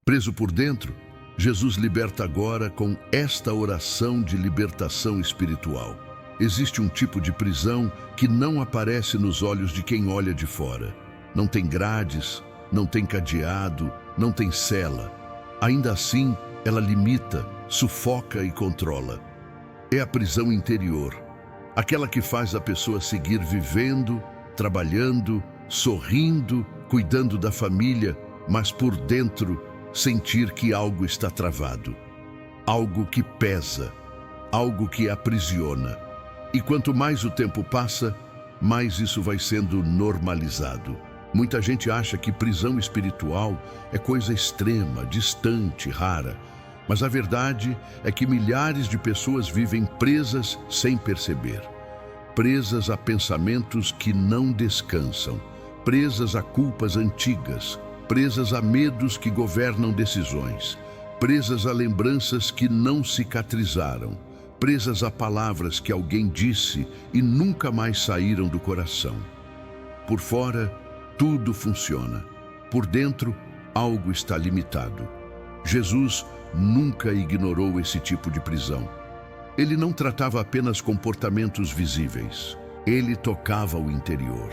Preso por dentro, Jesus liberta agora com esta oração de libertação espiritual. Existe um tipo de prisão que não aparece nos olhos de quem olha de fora. Não tem grades, não tem cadeado, não tem cela. Ainda assim, ela limita, sufoca e controla. É a prisão interior, aquela que faz a pessoa seguir vivendo, trabalhando, sorrindo, cuidando da família, mas por dentro sentir que algo está travado. Algo que pesa, algo que aprisiona. E quanto mais o tempo passa, mais isso vai sendo normalizado. Muita gente acha que prisão espiritual é coisa extrema, distante, rara. Mas a verdade é que milhares de pessoas vivem presas sem perceber. Presas a pensamentos que não descansam. Presas a culpas antigas. Presas a medos que governam decisões. Presas a lembranças que não cicatrizaram. Presas a palavras que alguém disse e nunca mais saíram do coração. Por fora, tudo funciona. Por dentro, algo está limitado. Jesus nunca ignorou esse tipo de prisão. Ele não tratava apenas comportamentos visíveis. Ele tocava o interior,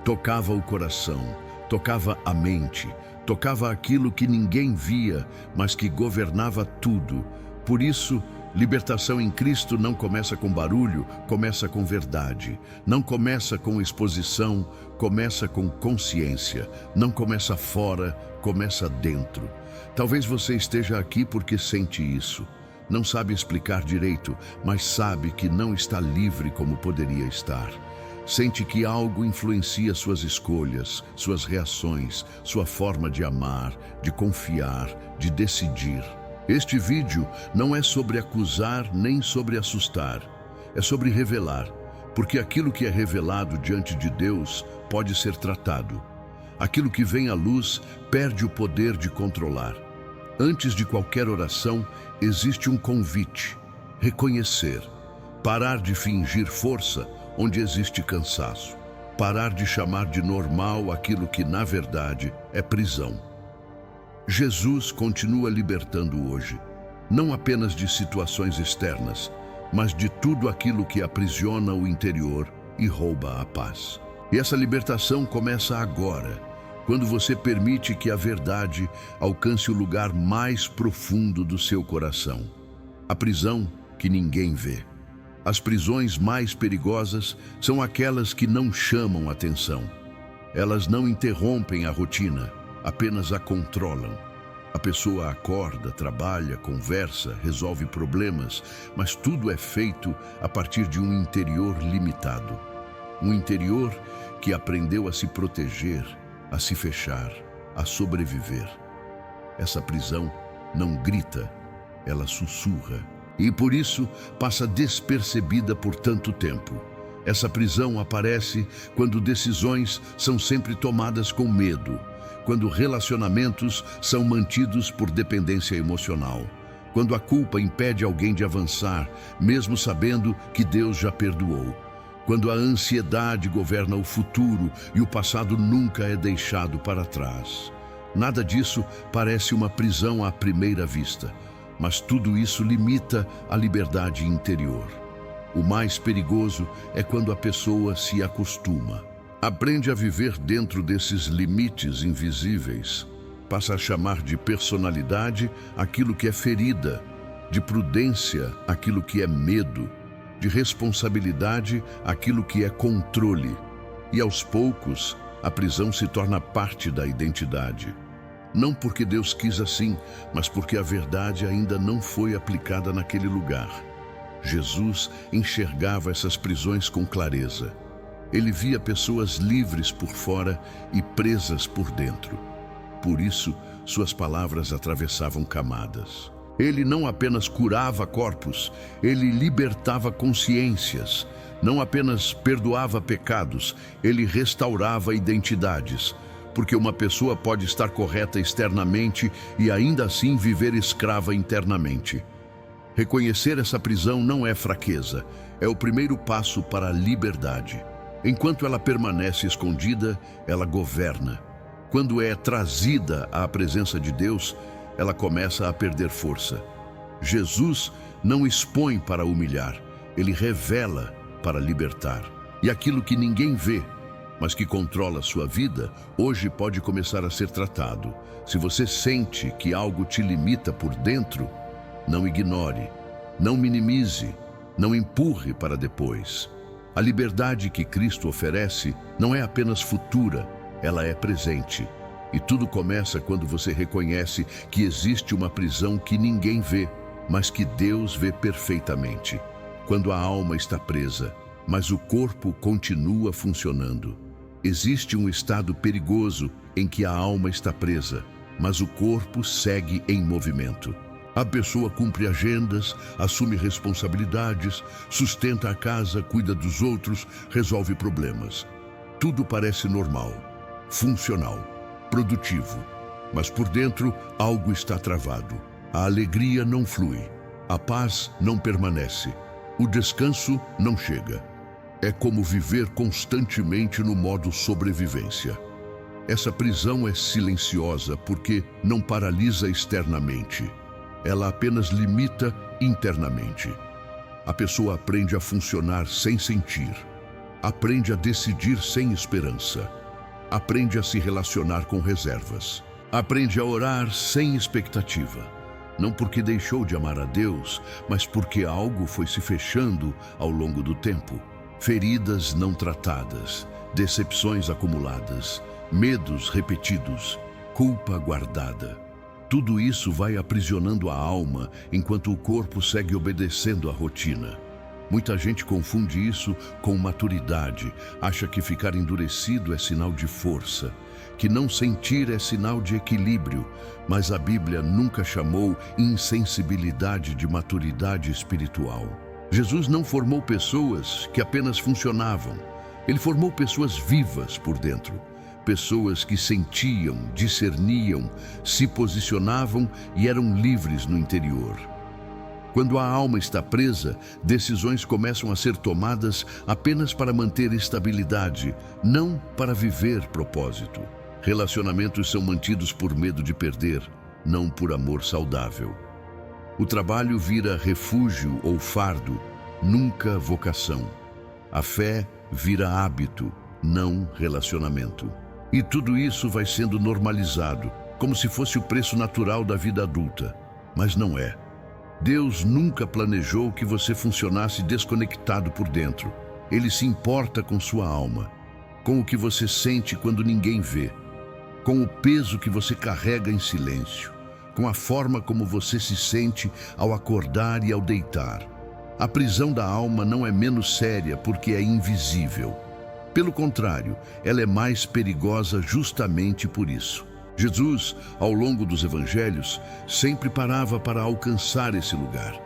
tocava o coração, tocava a mente, tocava aquilo que ninguém via, mas que governava tudo. Por isso, libertação em Cristo não começa com barulho, começa com verdade. Não começa com exposição, começa com consciência. Não começa fora, começa dentro. Talvez você esteja aqui porque sente isso. Não sabe explicar direito, mas sabe que não está livre como poderia estar. Sente que algo influencia suas escolhas, suas reações, sua forma de amar, de confiar, de decidir. Este vídeo não é sobre acusar nem sobre assustar, é sobre revelar, porque aquilo que é revelado diante de Deus pode ser tratado. Aquilo que vem à luz perde o poder de controlar. Antes de qualquer oração, existe um convite: reconhecer, parar de fingir força onde existe cansaço, parar de chamar de normal aquilo que, na verdade, é prisão. Jesus continua libertando hoje, não apenas de situações externas, mas de tudo aquilo que aprisiona o interior e rouba a paz. E essa libertação começa agora, quando você permite que a verdade alcance o lugar mais profundo do seu coração. A prisão que ninguém vê. As prisões mais perigosas são aquelas que não chamam atenção. Elas não interrompem a rotina, apenas a controlam. A pessoa acorda, trabalha, conversa, resolve problemas, mas tudo é feito a partir de um interior limitado. Um interior que aprendeu a se proteger, a se fechar, a sobreviver. Essa prisão não grita, ela sussurra. E por isso passa despercebida por tanto tempo. Essa prisão aparece quando decisões são sempre tomadas com medo, quando relacionamentos são mantidos por dependência emocional, quando a culpa impede alguém de avançar, mesmo sabendo que Deus já perdoou, quando a ansiedade governa o futuro e o passado nunca é deixado para trás. Nada disso parece uma prisão à primeira vista, mas tudo isso limita a liberdade interior. O mais perigoso é quando a pessoa se acostuma. Aprende a viver dentro desses limites invisíveis. Passa a chamar de personalidade aquilo que é ferida, de prudência aquilo que é medo, de responsabilidade aquilo que é controle. E aos poucos, a prisão se torna parte da identidade. Não porque Deus quis assim, mas porque a verdade ainda não foi aplicada naquele lugar. Jesus enxergava essas prisões com clareza. Ele via pessoas livres por fora e presas por dentro. Por isso, suas palavras atravessavam camadas. Ele não apenas curava corpos, ele libertava consciências. Não apenas perdoava pecados, ele restaurava identidades. Porque uma pessoa pode estar correta externamente e ainda assim viver escrava internamente. Reconhecer essa prisão não é fraqueza, é o primeiro passo para a liberdade. Enquanto ela permanece escondida, ela governa. Quando é trazida à presença de Deus, ela começa a perder força. Jesus não expõe para humilhar, ele revela para libertar. E aquilo que ninguém vê, mas que controla sua vida, hoje pode começar a ser tratado. Se você sente que algo te limita por dentro, não ignore, não minimize, não empurre para depois. A liberdade que Cristo oferece não é apenas futura, ela é presente. E tudo começa quando você reconhece que existe uma prisão que ninguém vê, mas que Deus vê perfeitamente. Quando a alma está presa, mas o corpo continua funcionando. Existe um estado perigoso em que a alma está presa, mas o corpo segue em movimento. A pessoa cumpre agendas, assume responsabilidades, sustenta a casa, cuida dos outros, resolve problemas. Tudo parece normal, funcional, produtivo. Mas por dentro, algo está travado. A alegria não flui, a paz não permanece, o descanso não chega. É como viver constantemente no modo sobrevivência. Essa prisão é silenciosa porque não paralisa externamente. Ela apenas limita internamente. A pessoa aprende a funcionar sem sentir. Aprende a decidir sem esperança. Aprende a se relacionar com reservas. Aprende a orar sem expectativa. Não porque deixou de amar a Deus, mas porque algo foi se fechando ao longo do tempo. Feridas não tratadas, decepções acumuladas, medos repetidos, culpa guardada. Tudo isso vai aprisionando a alma enquanto o corpo segue obedecendo à rotina. Muita gente confunde isso com maturidade, acha que ficar endurecido é sinal de força, que não sentir é sinal de equilíbrio, mas a Bíblia nunca chamou insensibilidade de maturidade espiritual. Jesus não formou pessoas que apenas funcionavam, ele formou pessoas vivas por dentro. Pessoas que sentiam, discerniam, se posicionavam e eram livres no interior. Quando a alma está presa, decisões começam a ser tomadas apenas para manter estabilidade, não para viver propósito. Relacionamentos são mantidos por medo de perder, não por amor saudável. O trabalho vira refúgio ou fardo, nunca vocação. A fé vira hábito, não relacionamento. E tudo isso vai sendo normalizado, como se fosse o preço natural da vida adulta. Mas não é. Deus nunca planejou que você funcionasse desconectado por dentro. Ele se importa com sua alma, com o que você sente quando ninguém vê, com o peso que você carrega em silêncio, com a forma como você se sente ao acordar e ao deitar. A prisão da alma não é menos séria porque é invisível. Pelo contrário, ela é mais perigosa justamente por isso. Jesus, ao longo dos evangelhos, sempre parava para alcançar esse lugar.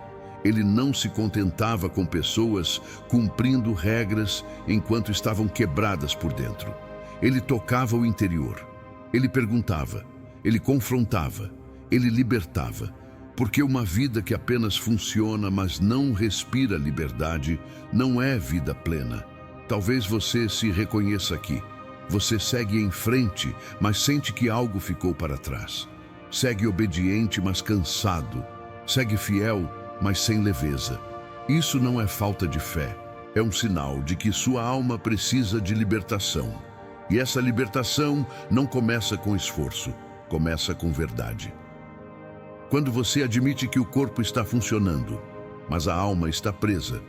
Ele não se contentava com pessoas cumprindo regras enquanto estavam quebradas por dentro. Ele tocava o interior. Ele perguntava, ele confrontava, ele libertava. Porque uma vida que apenas funciona, mas não respira liberdade, não é vida plena. Talvez você se reconheça aqui. Você segue em frente, mas sente que algo ficou para trás. Segue obediente, mas cansado. Segue fiel, mas sem leveza. Isso não é falta de fé. É um sinal de que sua alma precisa de libertação. E essa libertação não começa com esforço, começa com verdade. Quando você admite que o corpo está funcionando, mas a alma está presa,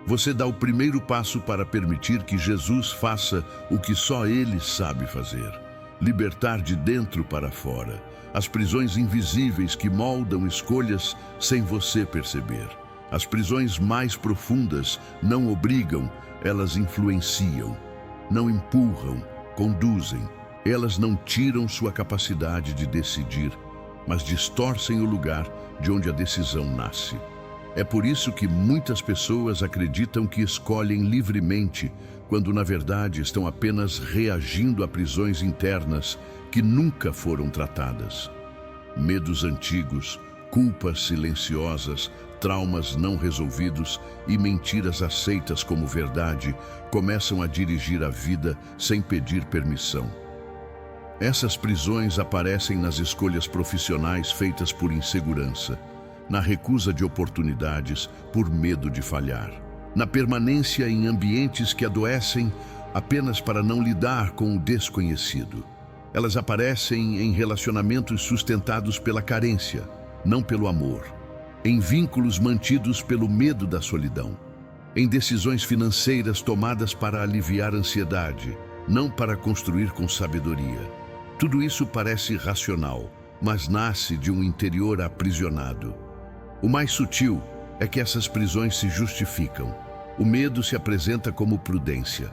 você dá o primeiro passo para permitir que Jesus faça o que só Ele sabe fazer. Libertar de dentro para fora, as prisões invisíveis que moldam escolhas sem você perceber. As prisões mais profundas não obrigam, elas influenciam. Não empurram, conduzem. Elas não tiram sua capacidade de decidir, mas distorcem o lugar de onde a decisão nasce. É por isso que muitas pessoas acreditam que escolhem livremente, quando na verdade estão apenas reagindo a prisões internas que nunca foram tratadas. Medos antigos, culpas silenciosas, traumas não resolvidos e mentiras aceitas como verdade começam a dirigir a vida sem pedir permissão. Essas prisões aparecem nas escolhas profissionais feitas por insegurança, na recusa de oportunidades por medo de falhar, na permanência em ambientes que adoecem apenas para não lidar com o desconhecido. Elas aparecem em relacionamentos sustentados pela carência, não pelo amor, em vínculos mantidos pelo medo da solidão, em decisões financeiras tomadas para aliviar a ansiedade, não para construir com sabedoria. Tudo isso parece racional, mas nasce de um interior aprisionado. O mais sutil é que essas prisões se justificam. O medo se apresenta como prudência.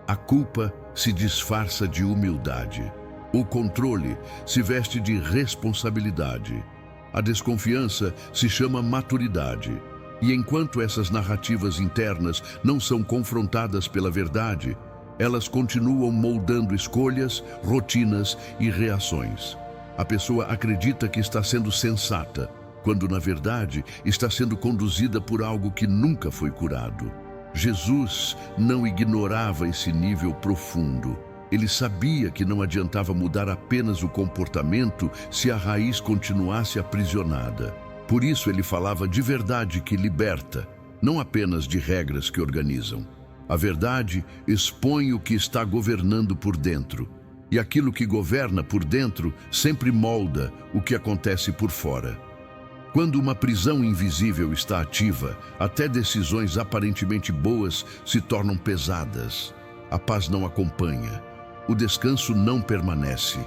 A culpa se disfarça de humildade. O controle se veste de responsabilidade. A desconfiança se chama maturidade. E enquanto essas narrativas internas não são confrontadas pela verdade, elas continuam moldando escolhas, rotinas e reações. A pessoa acredita que está sendo sensata, quando na verdade está sendo conduzida por algo que nunca foi curado. Jesus não ignorava esse nível profundo. Ele sabia que não adiantava mudar apenas o comportamento se a raiz continuasse aprisionada. Por isso ele falava de verdade que liberta, não apenas de regras que organizam. A verdade expõe o que está governando por dentro, e aquilo que governa por dentro sempre molda o que acontece por fora. Quando uma prisão invisível está ativa, até decisões aparentemente boas se tornam pesadas. A paz não acompanha, o descanso não permanece,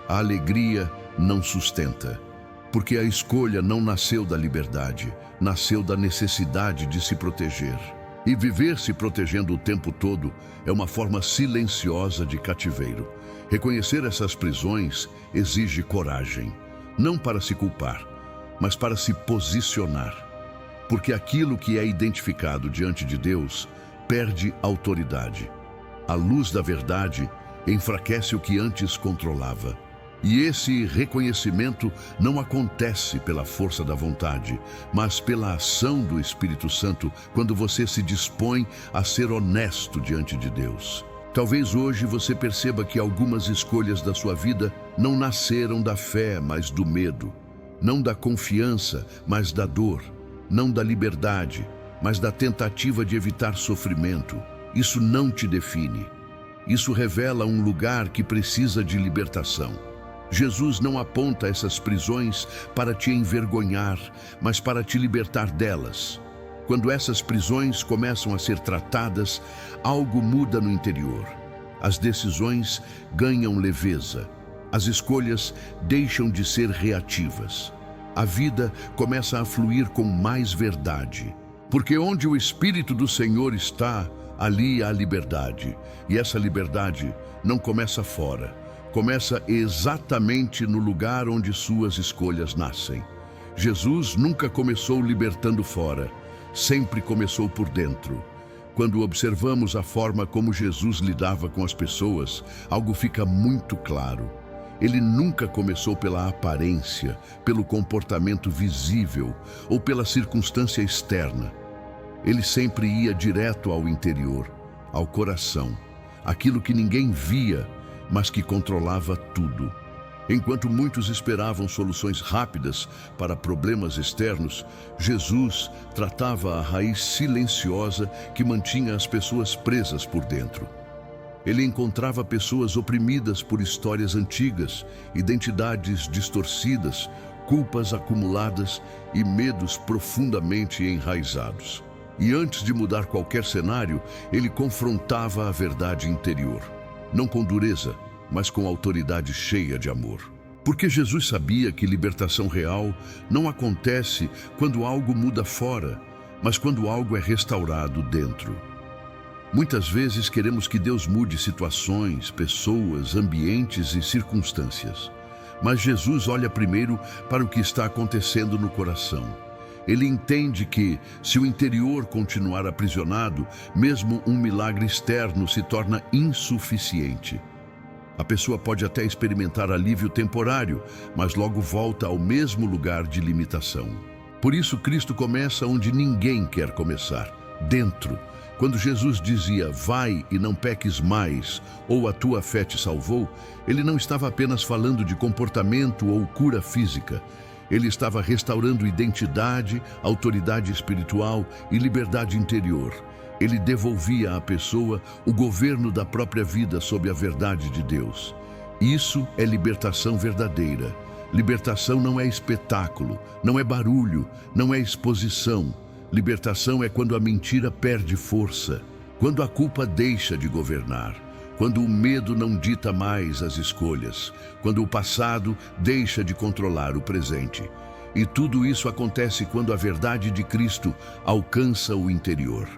a alegria não sustenta. Porque a escolha não nasceu da liberdade, nasceu da necessidade de se proteger. E viver se protegendo o tempo todo é uma forma silenciosa de cativeiro. Reconhecer essas prisões exige coragem, não para se culpar, mas para se posicionar. Porque aquilo que é identificado diante de Deus perde autoridade. A luz da verdade enfraquece o que antes controlava. E esse reconhecimento não acontece pela força da vontade, mas pela ação do Espírito Santo, quando você se dispõe a ser honesto diante de Deus. Talvez hoje você perceba que algumas escolhas da sua vida não nasceram da fé, mas do medo. Não da confiança, mas da dor. Não da liberdade, mas da tentativa de evitar sofrimento. Isso não te define. Isso revela um lugar que precisa de libertação. Jesus não aponta essas prisões para te envergonhar, mas para te libertar delas. Quando essas prisões começam a ser tratadas, algo muda no interior. As decisões ganham leveza. As escolhas deixam de ser reativas. A vida começa a fluir com mais verdade. Porque onde o Espírito do Senhor está, ali há liberdade. E essa liberdade não começa fora. Começa exatamente no lugar onde suas escolhas nascem. Jesus nunca começou libertando fora, sempre começou por dentro. Quando observamos a forma como Jesus lidava com as pessoas, algo fica muito claro. Ele nunca começou pela aparência, pelo comportamento visível ou pela circunstância externa. Ele sempre ia direto ao interior, ao coração, aquilo que ninguém via, mas que controlava tudo. Enquanto muitos esperavam soluções rápidas para problemas externos, Jesus tratava a raiz silenciosa que mantinha as pessoas presas por dentro. Ele encontrava pessoas oprimidas por histórias antigas, identidades distorcidas, culpas acumuladas e medos profundamente enraizados. E antes de mudar qualquer cenário, ele confrontava a verdade interior. Não com dureza, mas com autoridade cheia de amor. Porque Jesus sabia que libertação real não acontece quando algo muda fora, mas quando algo é restaurado dentro. Muitas vezes queremos que Deus mude situações, pessoas, ambientes e circunstâncias. Mas Jesus olha primeiro para o que está acontecendo no coração. Ele entende que, se o interior continuar aprisionado, mesmo um milagre externo se torna insuficiente. A pessoa pode até experimentar alívio temporário, mas logo volta ao mesmo lugar de limitação. Por isso, Cristo começa onde ninguém quer começar, dentro, Quando Jesus dizia, vai e não peques mais, ou a tua fé te salvou, ele não estava apenas falando de comportamento ou cura física. Ele estava restaurando identidade, autoridade espiritual e liberdade interior. Ele devolvia à pessoa o governo da própria vida sob a verdade de Deus. Isso é libertação verdadeira. Libertação não é espetáculo, não é barulho, não é exposição. Libertação é quando a mentira perde força, quando a culpa deixa de governar, quando o medo não dita mais as escolhas, quando o passado deixa de controlar o presente. E tudo isso acontece quando a verdade de Cristo alcança o interior.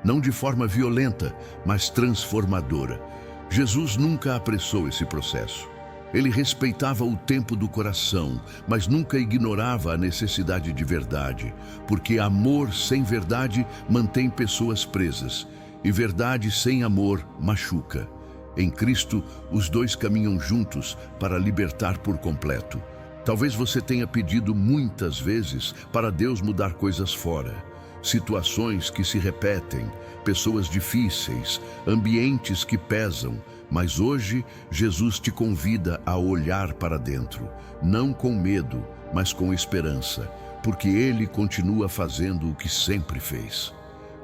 Não de forma violenta, mas transformadora. Jesus nunca apressou esse processo. Ele respeitava o tempo do coração, mas nunca ignorava a necessidade de verdade, porque amor sem verdade mantém pessoas presas, e verdade sem amor machuca. Em Cristo, os dois caminham juntos para libertar por completo. Talvez você tenha pedido muitas vezes para Deus mudar coisas fora. Situações que se repetem, pessoas difíceis, ambientes que pesam, mas hoje Jesus te convida a olhar para dentro, não com medo, mas com esperança, porque Ele continua fazendo o que sempre fez,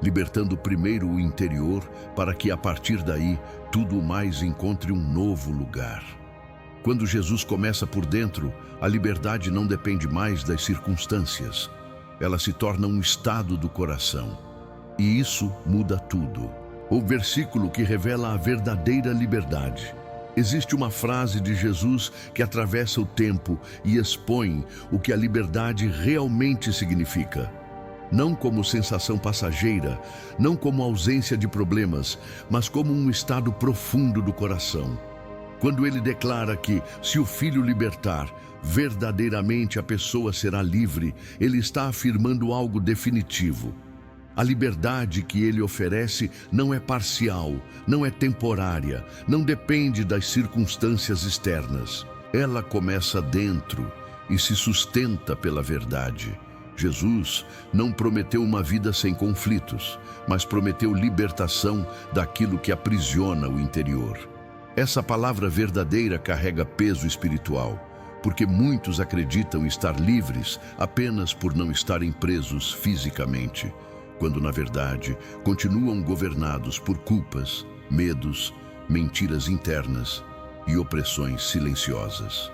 libertando primeiro o interior para que a partir daí tudo mais encontre um novo lugar. Quando Jesus começa por dentro, a liberdade não depende mais das circunstâncias. Ela se torna um estado do coração. E isso muda tudo. O versículo que revela a verdadeira liberdade. Existe uma frase de Jesus que atravessa o tempo e expõe o que a liberdade realmente significa. Não como sensação passageira, não como ausência de problemas, mas como um estado profundo do coração. Quando ele declara que, se o Filho libertar, verdadeiramente a pessoa será livre, ele está afirmando algo definitivo. A liberdade que ele oferece não é parcial, não é temporária, não depende das circunstâncias externas. Ela começa dentro e se sustenta pela verdade. Jesus não prometeu uma vida sem conflitos, mas prometeu libertação daquilo que aprisiona o interior. Essa palavra verdadeira carrega peso espiritual, porque muitos acreditam estar livres apenas por não estarem presos fisicamente, quando na verdade continuam governados por culpas, medos, mentiras internas e opressões silenciosas.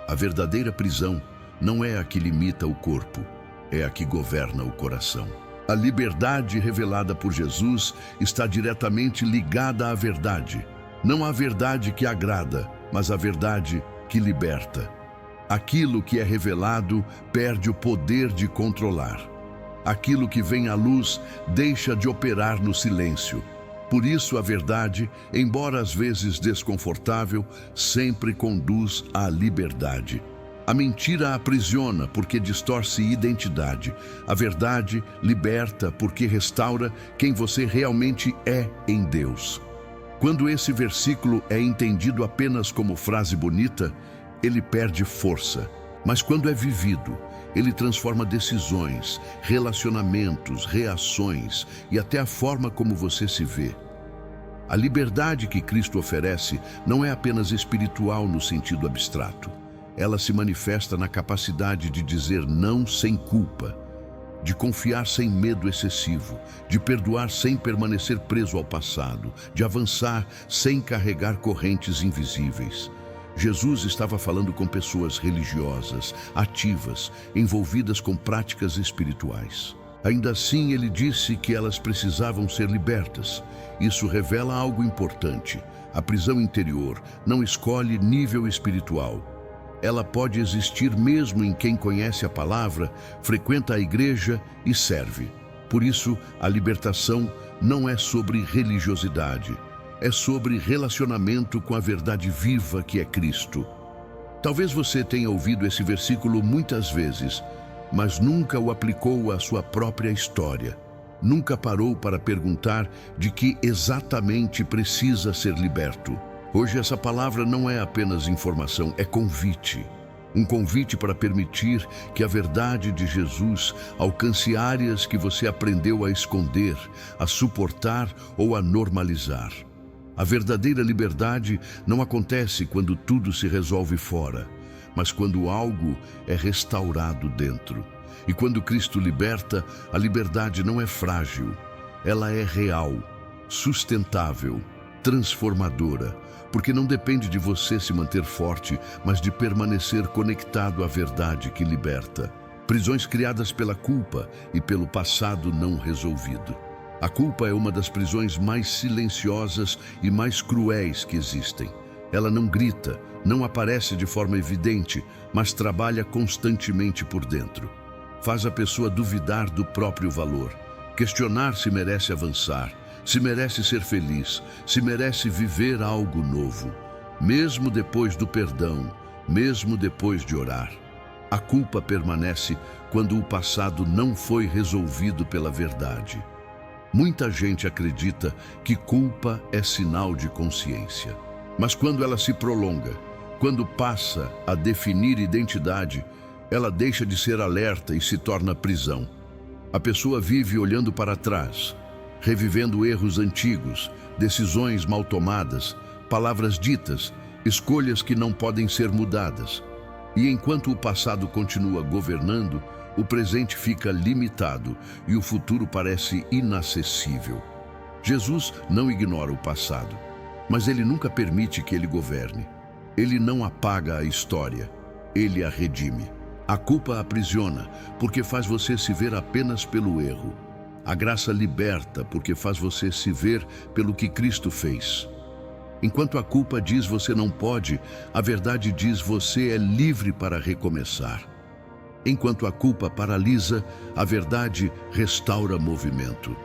A verdadeira prisão não é a que limita o corpo, é a que governa o coração. A liberdade revelada por Jesus está diretamente ligada à verdade. Não a verdade que agrada, mas a verdade que liberta. Aquilo que é revelado perde o poder de controlar. Aquilo que vem à luz deixa de operar no silêncio. Por isso a verdade, embora às vezes desconfortável, sempre conduz à liberdade. A mentira aprisiona porque distorce identidade. A verdade liberta porque restaura quem você realmente é em Deus. Quando esse versículo é entendido apenas como frase bonita, ele perde força. Mas quando é vivido, ele transforma decisões, relacionamentos, reações e até a forma como você se vê. A liberdade que Cristo oferece não é apenas espiritual no sentido abstrato. Ela se manifesta na capacidade de dizer não sem culpa, de confiar sem medo excessivo, de perdoar sem permanecer preso ao passado, de avançar sem carregar correntes invisíveis. Jesus estava falando com pessoas religiosas, ativas, envolvidas com práticas espirituais. Ainda assim, ele disse que elas precisavam ser libertas. Isso revela algo importante. A prisão interior não escolhe nível espiritual. Ela pode existir mesmo em quem conhece a palavra, frequenta a igreja e serve. Por isso, a libertação não é sobre religiosidade, é sobre relacionamento com a verdade viva que é Cristo. Talvez você tenha ouvido esse versículo muitas vezes, mas nunca o aplicou à sua própria história. Nunca parou para perguntar de que exatamente precisa ser liberto. Hoje essa palavra não é apenas informação, é convite. Um convite para permitir que a verdade de Jesus alcance áreas que você aprendeu a esconder, a suportar ou a normalizar. A verdadeira liberdade não acontece quando tudo se resolve fora, mas quando algo é restaurado dentro. E quando Cristo liberta, a liberdade não é frágil, ela é real, sustentável, transformadora, porque não depende de você se manter forte, mas de permanecer conectado à verdade que liberta. Prisões criadas pela culpa e pelo passado não resolvido. A culpa é uma das prisões mais silenciosas e mais cruéis que existem. Ela não grita, não aparece de forma evidente, mas trabalha constantemente por dentro. Faz a pessoa duvidar do próprio valor, questionar se merece avançar, se merece ser feliz, se merece viver algo novo, mesmo depois do perdão, mesmo depois de orar. A culpa permanece quando o passado não foi resolvido pela verdade. Muita gente acredita que culpa é sinal de consciência. Mas quando ela se prolonga, quando passa a definir identidade, ela deixa de ser alerta e se torna prisão. A pessoa vive olhando para trás, revivendo erros antigos, decisões mal tomadas, palavras ditas, escolhas que não podem ser mudadas. E enquanto o passado continua governando, o presente fica limitado e o futuro parece inacessível. Jesus não ignora o passado, mas ele nunca permite que ele governe. Ele não apaga a história, ele a redime. A culpa aprisiona, porque faz você se ver apenas pelo erro. A graça liberta, porque faz você se ver pelo que Cristo fez. Enquanto a culpa diz você não pode, a verdade diz você é livre para recomeçar. Enquanto a culpa paralisa, a verdade restaura movimento.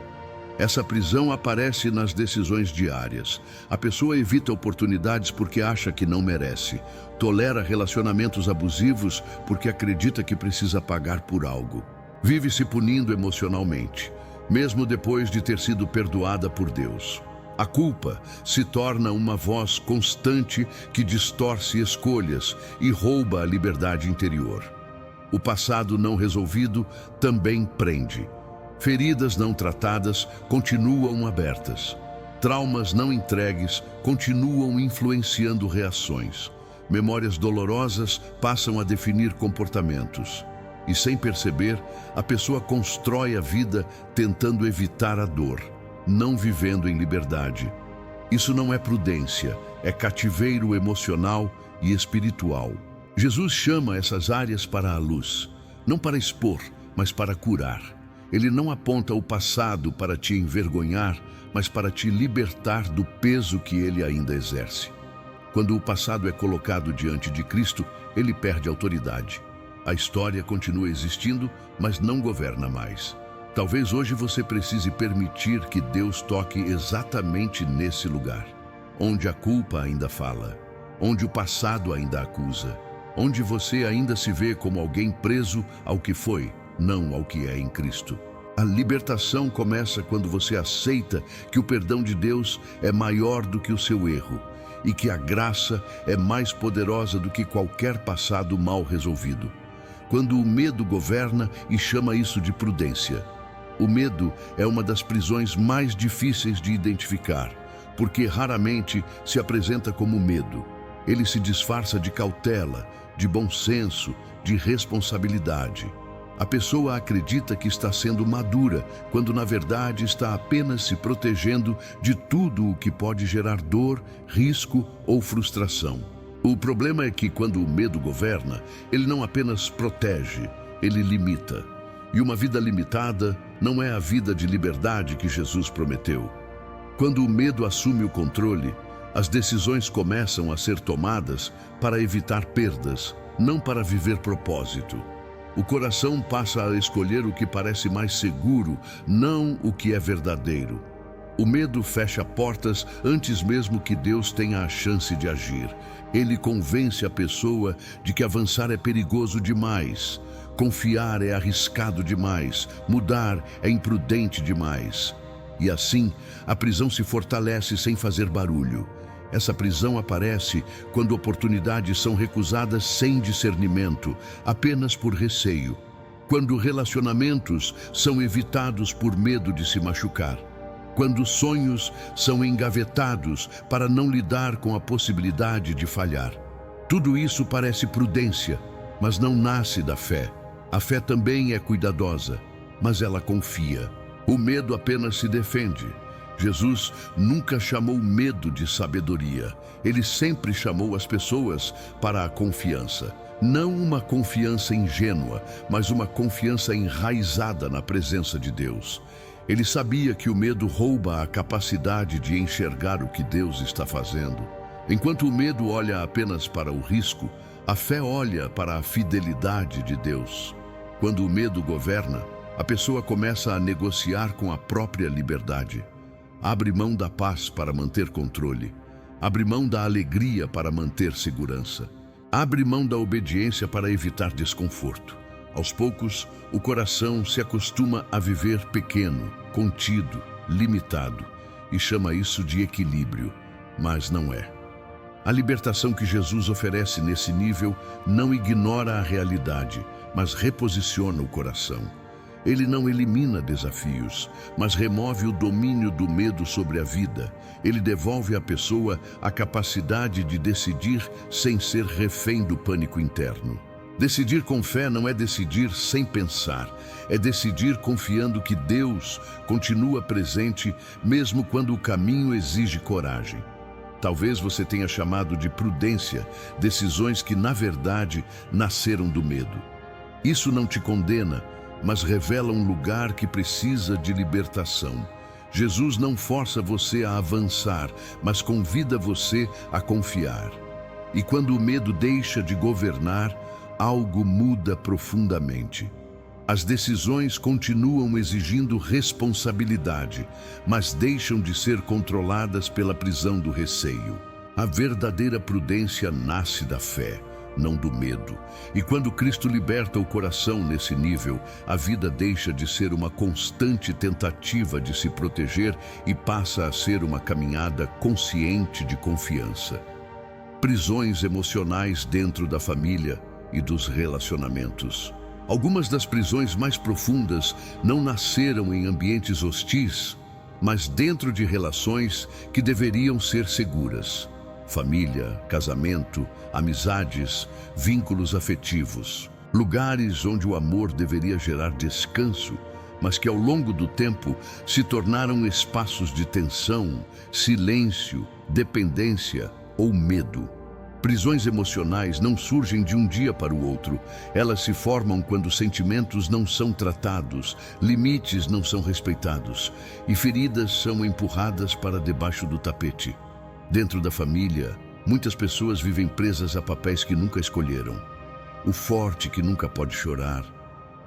Essa prisão aparece nas decisões diárias. A pessoa evita oportunidades porque acha que não merece. Tolera relacionamentos abusivos porque acredita que precisa pagar por algo. Vive se punindo emocionalmente, mesmo depois de ter sido perdoada por Deus. A culpa se torna uma voz constante que distorce escolhas e rouba a liberdade interior. O passado não resolvido também prende. Feridas não tratadas continuam abertas. Traumas não entregues continuam influenciando reações. Memórias dolorosas passam a definir comportamentos. E sem perceber, a pessoa constrói a vida tentando evitar a dor, não vivendo em liberdade. Isso não é prudência, é cativeiro emocional e espiritual. Jesus chama essas áreas para a luz, não para expor, mas para curar. Ele não aponta o passado para te envergonhar, mas para te libertar do peso que ele ainda exerce. Quando o passado é colocado diante de Cristo, ele perde autoridade. A história continua existindo, mas não governa mais. Talvez hoje você precise permitir que Deus toque exatamente nesse lugar, onde a culpa ainda fala, onde o passado ainda acusa, onde você ainda se vê como alguém preso ao que foi, não ao que é em Cristo. A libertação começa quando você aceita que o perdão de Deus é maior do que o seu erro e que a graça é mais poderosa do que qualquer passado mal resolvido. Quando o medo governa e chama isso de prudência. O medo é uma das prisões mais difíceis de identificar, porque raramente se apresenta como medo. Ele se disfarça de cautela, de bom senso, de responsabilidade. A pessoa acredita que está sendo madura, quando na verdade está apenas se protegendo de tudo o que pode gerar dor, risco ou frustração. O problema é que quando o medo governa, ele não apenas protege, ele limita. E uma vida limitada não é a vida de liberdade que Jesus prometeu. Quando o medo assume o controle, as decisões começam a ser tomadas para evitar perdas, não para viver propósito. O coração passa a escolher o que parece mais seguro, não o que é verdadeiro. O medo fecha portas antes mesmo que Deus tenha a chance de agir. Ele convence a pessoa de que avançar é perigoso demais, confiar é arriscado demais, mudar é imprudente demais. E assim, a prisão se fortalece sem fazer barulho. Essa prisão aparece quando oportunidades são recusadas sem discernimento, apenas por receio. Quando relacionamentos são evitados por medo de se machucar. Quando sonhos são engavetados para não lidar com a possibilidade de falhar. Tudo isso parece prudência, mas não nasce da fé. A fé também é cuidadosa, mas ela confia. O medo apenas se defende. Jesus nunca chamou medo de sabedoria. Ele sempre chamou as pessoas para a confiança. Não uma confiança ingênua, mas uma confiança enraizada na presença de Deus. Ele sabia que o medo rouba a capacidade de enxergar o que Deus está fazendo. Enquanto o medo olha apenas para o risco, a fé olha para a fidelidade de Deus. Quando o medo governa, a pessoa começa a negociar com a própria liberdade. Abre mão da paz para manter controle. Abre mão da alegria para manter segurança. Abre mão da obediência para evitar desconforto. Aos poucos, o coração se acostuma a viver pequeno, contido, limitado, e chama isso de equilíbrio, mas não é. A libertação que Jesus oferece nesse nível não ignora a realidade, mas reposiciona o coração. Ele não elimina desafios, mas remove o domínio do medo sobre a vida. Ele devolve à pessoa a capacidade de decidir sem ser refém do pânico interno. Decidir com fé não é decidir sem pensar, é decidir confiando que Deus continua presente mesmo quando o caminho exige coragem. Talvez você tenha chamado de prudência decisões que, na verdade, nasceram do medo. Isso não te condena, mas revela um lugar que precisa de libertação. Jesus não força você a avançar, mas convida você a confiar. E quando o medo deixa de governar, algo muda profundamente. As decisões continuam exigindo responsabilidade, mas deixam de ser controladas pela prisão do receio. A verdadeira prudência nasce da fé, não do medo. E quando Cristo liberta o coração nesse nível, a vida deixa de ser uma constante tentativa de se proteger e passa a ser uma caminhada consciente de confiança. Prisões emocionais dentro da família e dos relacionamentos. Algumas das prisões mais profundas não nasceram em ambientes hostis, mas dentro de relações que deveriam ser seguras. Família, casamento, amizades, vínculos afetivos. Lugares onde o amor deveria gerar descanso, mas que ao longo do tempo se tornaram espaços de tensão, silêncio, dependência ou medo. Prisões emocionais não surgem de um dia para o outro. Elas se formam quando sentimentos não são tratados, limites não são respeitados e feridas são empurradas para debaixo do tapete. Dentro da família, muitas pessoas vivem presas a papéis que nunca escolheram. O forte que nunca pode chorar,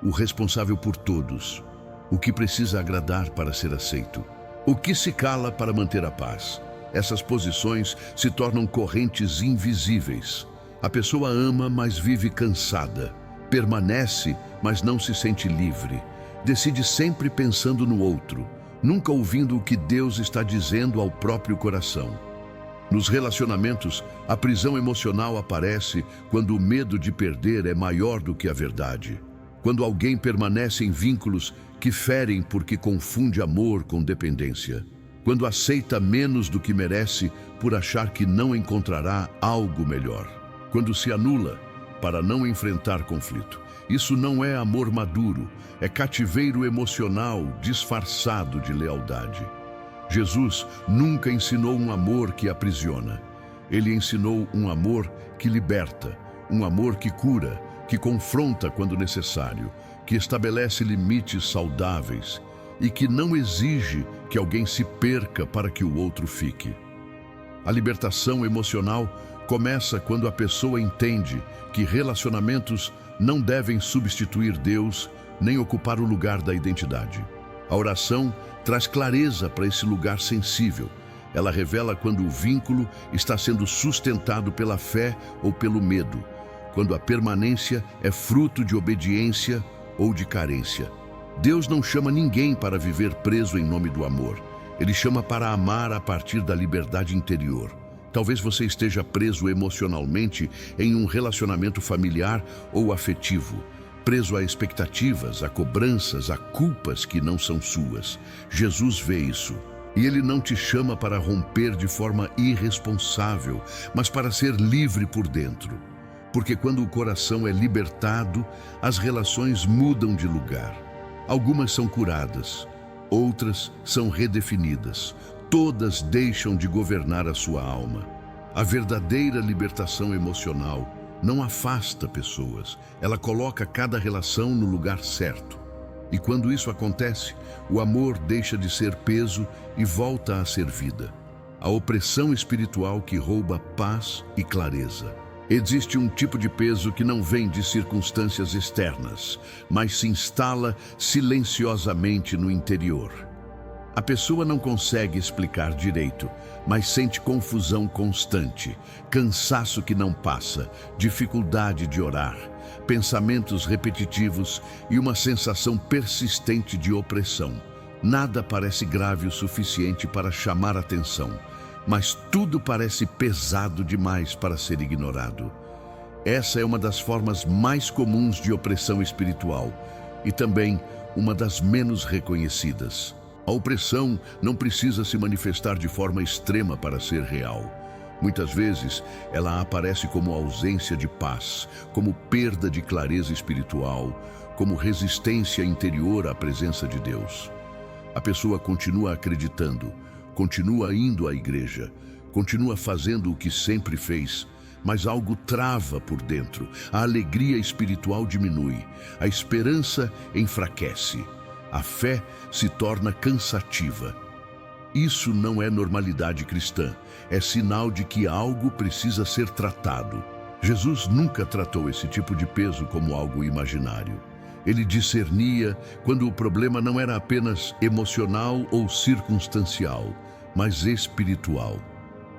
o responsável por todos, o que precisa agradar para ser aceito, o que se cala para manter a paz. Essas posições se tornam correntes invisíveis. A pessoa ama, mas vive cansada. Permanece, mas não se sente livre. Decide sempre pensando no outro, nunca ouvindo o que Deus está dizendo ao próprio coração. Nos relacionamentos, a prisão emocional aparece quando o medo de perder é maior do que a verdade. Quando alguém permanece em vínculos que ferem porque confunde amor com dependência. Quando aceita menos do que merece por achar que não encontrará algo melhor. Quando se anula para não enfrentar conflito. Isso não é amor maduro, é cativeiro emocional disfarçado de lealdade. Jesus nunca ensinou um amor que aprisiona. Ele ensinou um amor que liberta, um amor que cura, que confronta quando necessário, que estabelece limites saudáveis e que não exige que alguém se perca para que o outro fique. A libertação emocional começa quando a pessoa entende que relacionamentos não devem substituir Deus nem ocupar o lugar da identidade. A oração traz clareza para esse lugar sensível. Ela revela quando o vínculo está sendo sustentado pela fé ou pelo medo, quando a permanência é fruto de obediência ou de carência. Deus não chama ninguém para viver preso em nome do amor. Ele chama para amar a partir da liberdade interior. Talvez você esteja preso emocionalmente em um relacionamento familiar ou afetivo, preso a expectativas, a cobranças, a culpas que não são suas. Jesus vê isso. E Ele não te chama para romper de forma irresponsável, mas para ser livre por dentro. Porque quando o coração é libertado, as relações mudam de lugar. Algumas são curadas, outras são redefinidas. Todas deixam de governar a sua alma. A verdadeira libertação emocional não afasta pessoas, ela coloca cada relação no lugar certo. E quando isso acontece, o amor deixa de ser peso e volta a ser vida. A opressão espiritual que rouba paz e clareza. Existe um tipo de peso que não vem de circunstâncias externas, mas se instala silenciosamente no interior. A pessoa não consegue explicar direito, mas sente confusão constante, cansaço que não passa, dificuldade de orar, pensamentos repetitivos e uma sensação persistente de opressão. Nada parece grave o suficiente para chamar atenção, mas tudo parece pesado demais para ser ignorado. Essa é uma das formas mais comuns de opressão espiritual e também uma das menos reconhecidas. A opressão não precisa se manifestar de forma extrema para ser real. Muitas vezes, ela aparece como ausência de paz, como perda de clareza espiritual, como resistência interior à presença de Deus. A pessoa continua acreditando, continua indo à igreja, continua fazendo o que sempre fez, mas algo trava por dentro. A alegria espiritual diminui, a esperança enfraquece. A fé se torna cansativa. Isso não é normalidade cristã, é sinal de que algo precisa ser tratado. Jesus nunca tratou esse tipo de peso como algo imaginário. Ele discernia quando o problema não era apenas emocional ou circunstancial, mas espiritual.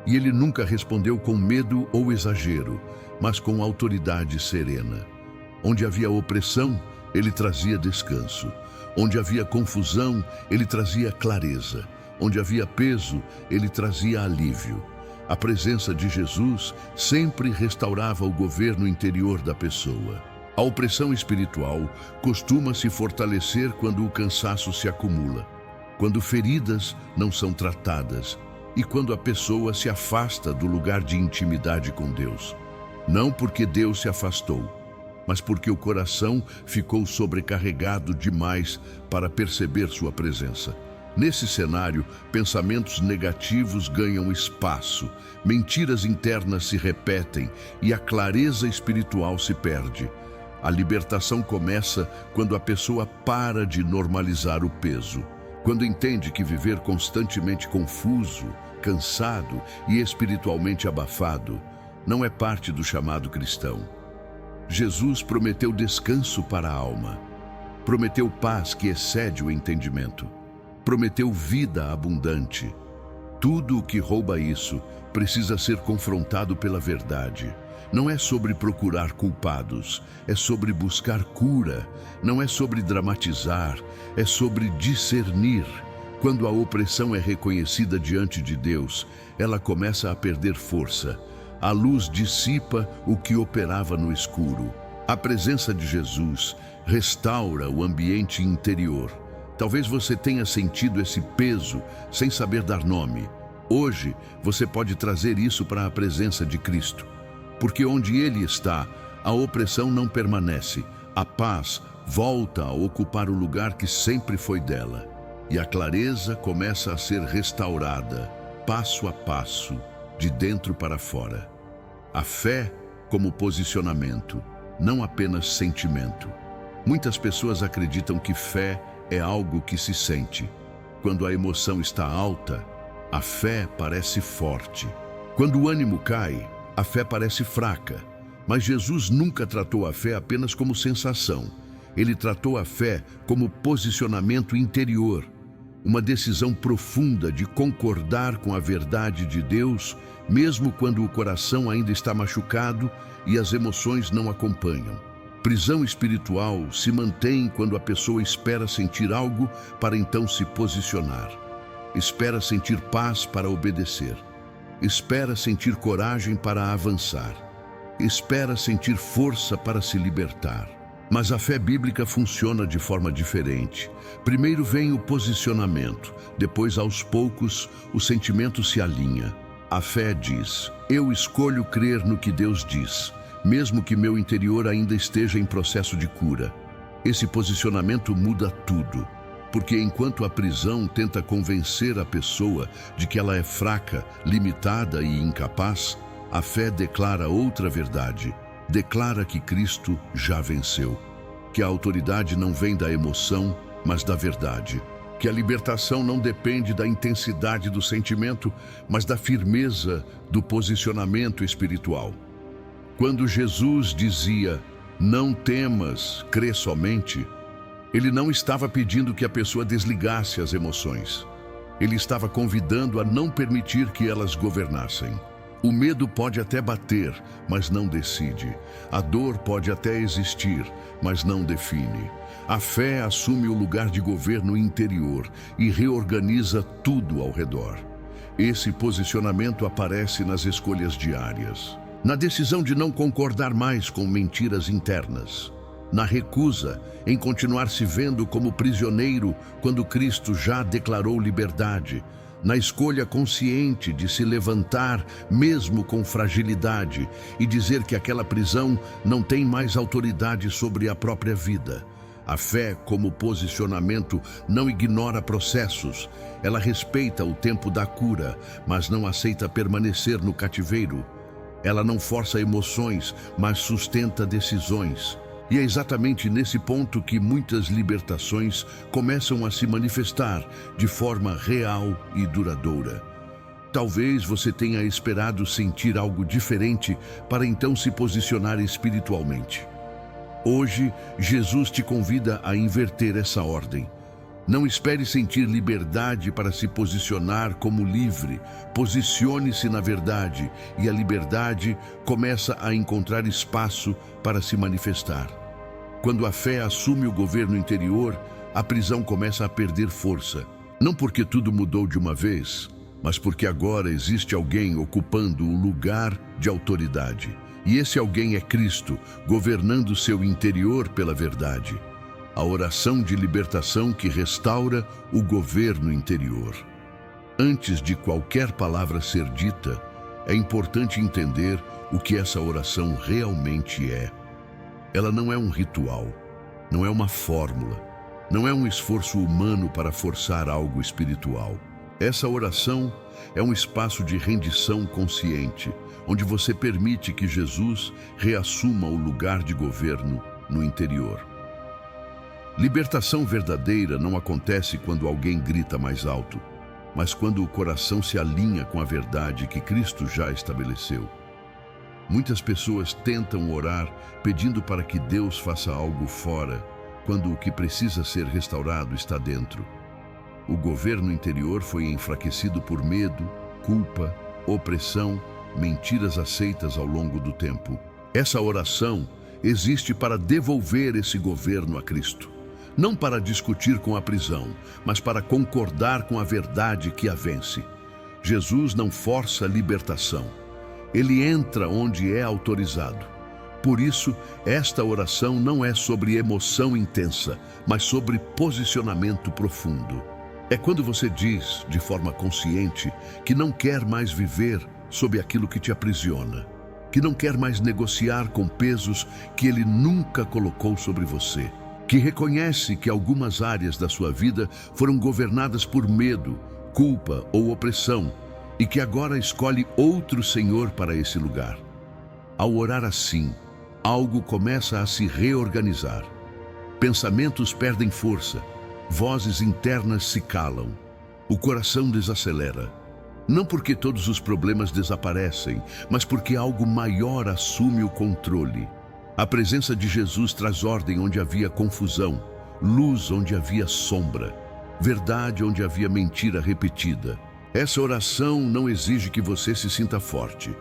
E ele nunca respondeu com medo ou exagero, mas com autoridade serena. Onde havia opressão, ele trazia descanso. Onde havia confusão, ele trazia clareza. Onde havia peso, ele trazia alívio. A presença de Jesus sempre restaurava o governo interior da pessoa. A opressão espiritual costuma se fortalecer quando o cansaço se acumula, quando feridas não são tratadas e quando a pessoa se afasta do lugar de intimidade com Deus. Não porque Deus se afastou, mas porque o coração ficou sobrecarregado demais para perceber sua presença. Nesse cenário, pensamentos negativos ganham espaço, mentiras internas se repetem e a clareza espiritual se perde. A libertação começa quando a pessoa para de normalizar o peso, quando entende que viver constantemente confuso, cansado e espiritualmente abafado não é parte do chamado cristão. Jesus prometeu descanso para a alma, prometeu paz que excede o entendimento, prometeu vida abundante. Tudo o que rouba isso precisa ser confrontado pela verdade. Não é sobre procurar culpados, é sobre buscar cura. Não é sobre dramatizar, é sobre discernir. Quando a opressão é reconhecida diante de Deus, ela começa a perder força. A luz dissipa o que operava no escuro. A presença de Jesus restaura o ambiente interior. Talvez você tenha sentido esse peso sem saber dar nome. Hoje, você pode trazer isso para a presença de Cristo. Porque onde Ele está, a opressão não permanece. A paz volta a ocupar o lugar que sempre foi dela. E a clareza começa a ser restaurada, passo a passo, de dentro para fora. A fé como posicionamento, não apenas sentimento. Muitas pessoas acreditam que fé é algo que se sente. Quando a emoção está alta, a fé parece forte. Quando o ânimo cai, a fé parece fraca. Mas Jesus nunca tratou a fé apenas como sensação. Ele tratou a fé como posicionamento interior, uma decisão profunda de concordar com a verdade de Deus, mesmo quando o coração ainda está machucado e as emoções não acompanham. Prisão espiritual se mantém quando a pessoa espera sentir algo para então se posicionar. Espera sentir paz para obedecer. espera sentir coragem para avançar, espera sentir força para se libertar. Mas a fé bíblica funciona de forma diferente. Primeiro vem o posicionamento, depois, aos poucos, o sentimento se alinha. A fé diz: eu escolho crer no que Deus diz, mesmo que meu interior ainda esteja em processo de cura. Esse posicionamento muda tudo, porque enquanto a prisão tenta convencer a pessoa de que ela é fraca, limitada e incapaz, a fé declara outra verdade. Declara que Cristo já venceu, que a autoridade não vem da emoção, mas da verdade, que a libertação não depende da intensidade do sentimento, mas da firmeza do posicionamento espiritual. Quando Jesus dizia: não temas, crê somente, ele não estava pedindo que a pessoa desligasse as emoções. Ele estava convidando a não permitir que elas governassem. O medo pode até bater, mas não decide. A dor pode até existir, mas não define. A fé assume o lugar de governo interior e reorganiza tudo ao redor. Esse posicionamento aparece nas escolhas diárias, na decisão de não concordar mais com mentiras internas, na recusa em continuar se vendo como prisioneiro quando Cristo já declarou liberdade, na escolha consciente de se levantar mesmo com fragilidade e dizer que aquela prisão não tem mais autoridade sobre a própria vida. A fé, como posicionamento, não ignora processos. Ela respeita o tempo da cura, mas não aceita permanecer no cativeiro. Ela não força emoções, mas sustenta decisões. E é exatamente nesse ponto que muitas libertações começam a se manifestar de forma real e duradoura. Talvez você tenha esperado sentir algo diferente para então se posicionar espiritualmente. Hoje, Jesus te convida a inverter essa ordem. Não espere sentir liberdade para se posicionar como livre. Posicione-se na verdade e a liberdade começa a encontrar espaço para se manifestar. Quando a fé assume o governo interior, a prisão começa a perder força. Não porque tudo mudou de uma vez, mas porque agora existe alguém ocupando o lugar de autoridade. E esse alguém é Cristo, governando seu interior pela verdade. A oração de libertação que restaura o governo interior. Antes de qualquer palavra ser dita, é importante entender o que essa oração realmente é. Ela não é um ritual, não é uma fórmula, não é um esforço humano para forçar algo espiritual. Essa oração é um espaço de rendição consciente, onde você permite que Jesus reassuma o lugar de governo no interior. Libertação verdadeira não acontece quando alguém grita mais alto, mas quando o coração se alinha com a verdade que Cristo já estabeleceu. Muitas pessoas tentam orar pedindo para que Deus faça algo fora, quando o que precisa ser restaurado está dentro. O governo interior foi enfraquecido por medo, culpa, opressão, mentiras aceitas ao longo do tempo. Essa oração existe para devolver esse governo a Cristo. Não para discutir com a prisão, mas para concordar com a verdade que a vence. Jesus não força a libertação. Ele entra onde é autorizado. Por isso, esta oração não é sobre emoção intensa, mas sobre posicionamento profundo. É quando você diz, de forma consciente, que não quer mais viver sob aquilo que te aprisiona, que não quer mais negociar com pesos que Ele nunca colocou sobre você, que reconhece que algumas áreas da sua vida foram governadas por medo, culpa ou opressão, e que agora escolhe outro Senhor para esse lugar. Ao orar assim, algo começa a se reorganizar. Pensamentos perdem força, vozes internas se calam, o coração desacelera. Não porque todos os problemas desaparecem, mas porque algo maior assume o controle. A presença de Jesus traz ordem onde havia confusão, luz onde havia sombra, verdade onde havia mentira repetida. Essa oração não exige que você se sinta forte.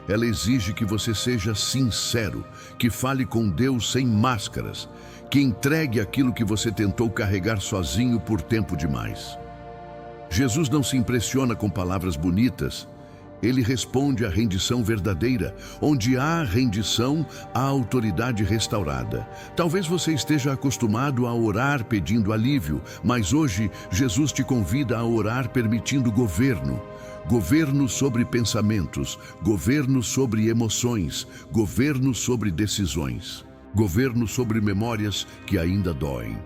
Ela exige que você seja sincero, que fale com Deus sem máscaras, que entregue aquilo que você tentou carregar sozinho por tempo demais. Jesus não se impressiona com palavras bonitas, Ele responde à rendição verdadeira. Onde há rendição, há autoridade restaurada. Talvez você esteja acostumado a orar pedindo alívio, mas hoje Jesus te convida a orar permitindo governo. Governo sobre pensamentos, governo sobre emoções, governo sobre decisões, governo sobre memórias que ainda doem.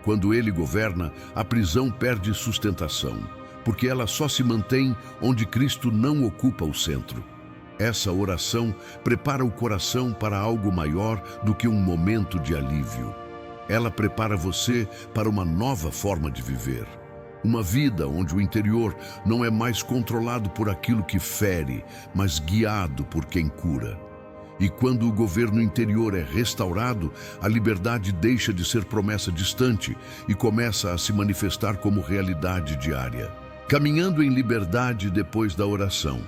Quando ele governa, a prisão perde sustentação, porque ela só se mantém onde Cristo não ocupa o centro. Essa oração prepara o coração para algo maior do que um momento de alívio. Ela prepara você para uma nova forma de viver. Uma vida onde o interior não é mais controlado por aquilo que fere, mas guiado por quem cura. E quando o governo interior é restaurado, a liberdade deixa de ser promessa distante e começa a se manifestar como realidade diária. Caminhando em liberdade depois da oração.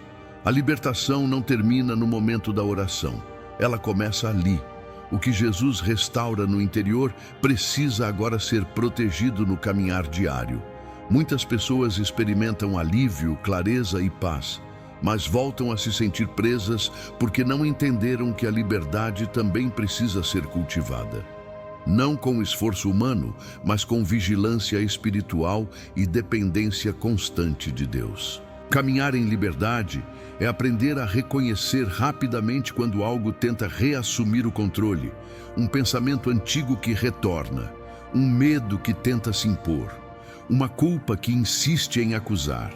A libertação não termina no momento da oração. Ela começa ali. O que Jesus restaura no interior precisa agora ser protegido no caminhar diário. Muitas pessoas experimentam alívio, clareza e paz, mas voltam a se sentir presas porque não entenderam que a liberdade também precisa ser cultivada. Não com esforço humano, mas com vigilância espiritual e dependência constante de Deus. Caminhar em liberdade é aprender a reconhecer rapidamente quando algo tenta reassumir o controle, um pensamento antigo que retorna, um medo que tenta se impor, uma culpa que insiste em acusar.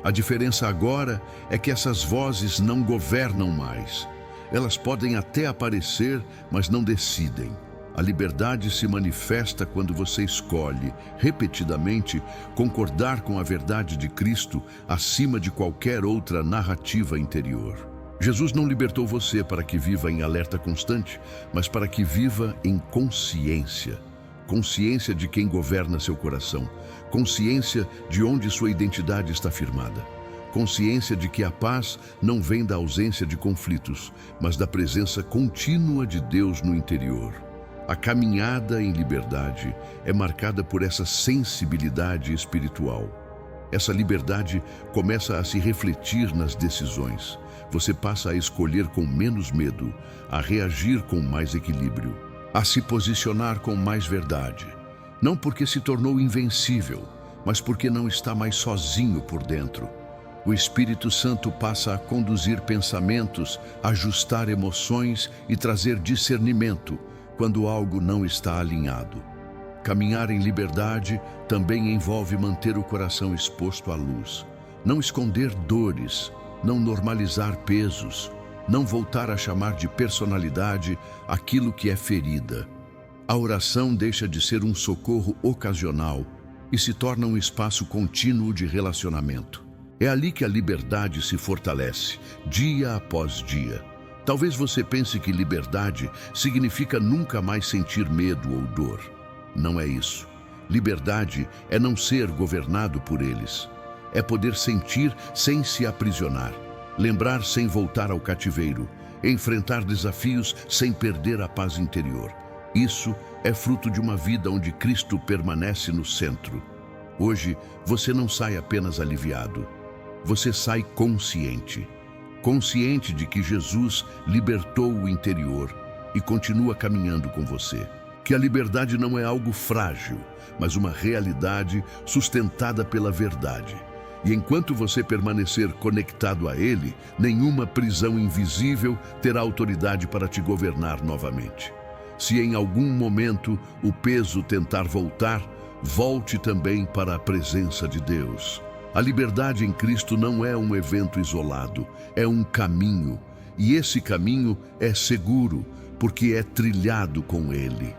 A diferença agora é que essas vozes não governam mais. Elas podem até aparecer, mas não decidem. A liberdade se manifesta quando você escolhe, repetidamente, concordar com a verdade de Cristo acima de qualquer outra narrativa interior. Jesus não libertou você para que viva em alerta constante, mas para que viva em consciência. Consciência de quem governa seu coração. Consciência de onde sua identidade está firmada. Consciência de que a paz não vem da ausência de conflitos, mas da presença contínua de Deus no interior. A caminhada em liberdade é marcada por essa sensibilidade espiritual. Essa liberdade começa a se refletir nas decisões. Você passa a escolher com menos medo, a reagir com mais equilíbrio, a se posicionar com mais verdade. Não porque se tornou invencível, mas porque não está mais sozinho por dentro. O Espírito Santo passa a conduzir pensamentos, ajustar emoções e trazer discernimento quando algo não está alinhado. Caminhar em liberdade também envolve manter o coração exposto à luz. Não esconder dores, não normalizar pesos, não voltar a chamar de personalidade aquilo que é ferida. A oração deixa de ser um socorro ocasional e se torna um espaço contínuo de relacionamento. É ali que a liberdade se fortalece, dia após dia. Talvez você pense que liberdade significa nunca mais sentir medo ou dor. Não é isso. Liberdade é não ser governado por eles. É poder sentir sem se aprisionar, lembrar sem voltar ao cativeiro, enfrentar desafios sem perder a paz interior. Isso é fruto de uma vida onde Cristo permanece no centro. Hoje, você não sai apenas aliviado. Você sai consciente. Consciente de que Jesus libertou o interior e continua caminhando com você. Que a liberdade não é algo frágil, mas uma realidade sustentada pela verdade. E enquanto você permanecer conectado a Ele, nenhuma prisão invisível terá autoridade para te governar novamente. Se em algum momento o peso tentar voltar, volte também para a presença de Deus. A liberdade em Cristo não é um evento isolado, é um caminho. E esse caminho é seguro, porque é trilhado com Ele.